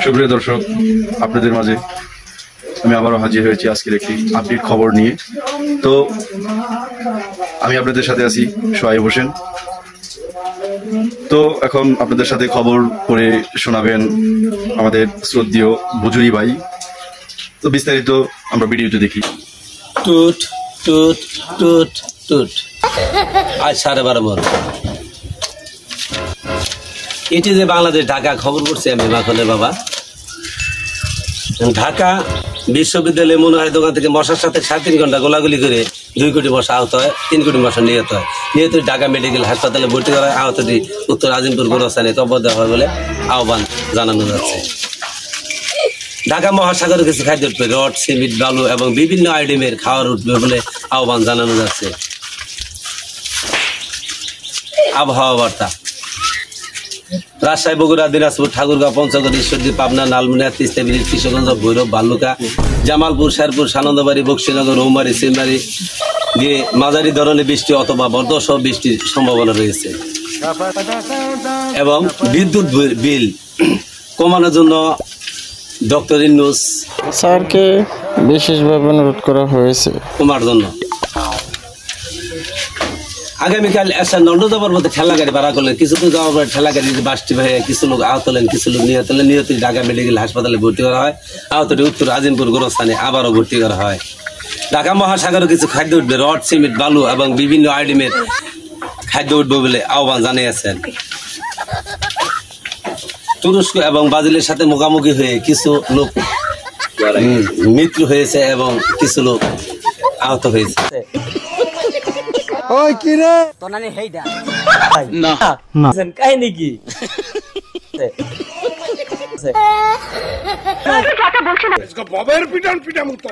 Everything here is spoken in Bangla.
সুপ্রিয় দর্শক, আপনাদের মাঝে আমি আবারও হাজির হয়েছি আজকের একটি আপডেট খবর নিয়ে। তো আমি আপনাদের সাথে আছি সোহাইব হোসেন। তো এখন আপনাদের সাথে খবর করে শোনাবেন আমাদের শ্রদ্ধেয় বুজুরি ভাই। তো বিস্তারিত আমরা ভিডিওতে দেখি। টুট টুট টুট টুট আজ 12:30 এটি যে বাংলাদেশ ঢাকা খবর করছি আমি মাখনের বাবা। ঢাকা বিশ্ববিদ্যালয়ে মনে হয় দোকান থেকে মশার সাথে 3.5 ঘন্টা গোলাগুলি করে 2 কোটি মশা আহত হয়, 3 কোটি মশা নিহত হয়। নিহত ঢাকা মেডিকেল হাসপাতালে ভর্তি করা হয়। আহতটি উত্তর আজিমপুর গোরস্থানে কবর দেওয়া হয় বলে আহ্বান জানানো যাচ্ছে। ঢাকা মহাসাগরে কিছু খাদ্য উঠবে, রড, সিমেন্ট, বালু এবং বিভিন্ন আইটেমের খাওয়ার উঠবে বলে আহ্বান জানানো যাচ্ছে। আবহাওয়া বার্তা: রাজশাহী, বগুড়া, দিনাজপুর, ঠাকুরগাঁও, পঞ্চগড়, ঈশ্বরদী, পাবনা, লালমনিরহাট, তিস্তা ব্রিজ, কিশোরগঞ্জ, ভৈরব, ভালুকা, জামালপুর, শেরপুর, সানন্দবাড়ি, বক্সিনগর, রৌমারী, সিলমারী দিয়ে মাঝারি ধরনের বৃষ্টি অথবা বর্ষসহ বৃষ্টির সম্ভাবনা রয়েছে এবং বিদ্যুৎ বিল কমানোর জন্য ডক্টর ইউনূস স্যারকে বিশেষভাবে অনুরোধ করা হয়েছে কমার জন্য। আগামীকাল নন্দ যাবার মধ্যে ঠেলা গাড়ি ভাড়া করলেন। কিছু তো যাওয়ার পরে ঠেলা গাড়ি বাসটি হয়ে কিছু লোক আহত হলেন, কিছু লোক নিহত হলেন। নিহতটি ঢাকা মেডিকেল হাসপাতালে ভর্তি করা হয়। আহতটি উত্তর আজিমপুর গোরস্থানে আবারও ভর্তি করা হয়। ঢাকা মহাসাগরে কিছু খাদ্য উঠবে, রড, সিমেন্ট, বালু এবং বিভিন্ন আইটেমের খাদ্য উঠবে বলে আহ্বান জানিয়েছেন। তুরস্ক এবং ব্রাজিলের সাথে মুখোমুখি হয়ে কিছু লোক মৃত্যু হয়েছে এবং কিছু লোক আহত হয়েছে। ওই কি রে তোনানি হেইডা না না কাহিনী কি ববের পিটান পিটা মুক্ত